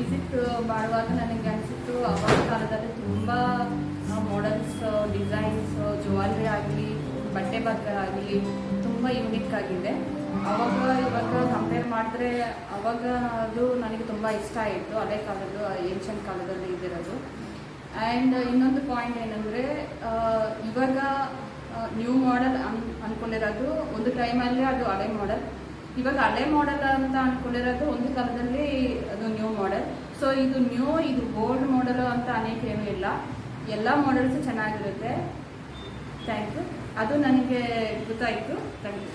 Visit ಮಾಡುವಾಗ ನನಗೆ ಅನಿಸಿತ್ತು ಅವಾಗ ಕಾಲದಲ್ಲಿ ತುಂಬ ಮಾಡೆಲ್ಸ್, ಡಿಸೈನ್ಸ್, ಜ್ಯುವೆಲ್ರಿ ಆಗಲಿ, ಬಟ್ಟೆ ಬದ್ರೆ ಆಗಲಿ ತುಂಬ ಯೂನಿಕ್ ಆಗಿದೆ. ಅವಾಗ ಇವಾಗ ಕಂಪೇರ್ ಮಾಡಿದ್ರೆ ಅವಾಗ ಅದು ನನಗೆ ತುಂಬ ಇಷ್ಟ ಆಯಿತು, ಹಳೆ ಕಾಲದ್ದು, ಏನ್ಷಂಟ್ ಕಾಲದಲ್ಲಿ ಇದ್ದಿರೋದು. ಆ್ಯಂಡ್ ಇನ್ನೊಂದು ಪಾಯಿಂಟ್ ಏನಂದರೆ, ಇವಾಗ ನ್ಯೂ ಮಾಡೆಲ್ ಅಂದ್ಕೊಂಡಿರೋದು ಒಂದು ಟೈಮಲ್ಲಿ ಅದು ಹಳೆ ಮಾಡೆಲ್, ಇವಾಗ ಹಳೆ ಮಾಡೆಲ್ ಅಂತ ಅಂದ್ಕೊಂಡಿರೋದು ಒಂದು ಕಾಲದಲ್ಲಿ ಅದು ನ್ಯೂ ಮಾಡೆಲ್. ಸೊ ಇದು ನ್ಯೂ, ಇದು ಓಲ್ಡ್ ಮಾಡೆಲ್ ಅಂತ ಅನೇಕ ಏನೂ ಇಲ್ಲ, ಎಲ್ಲ ಮಾಡೆಲ್ಸು ಚೆನ್ನಾಗಿರುತ್ತೆ. Thank you. ಅದು ನನಗೆ ಗೊತ್ತಾಯಿತು. Thank you.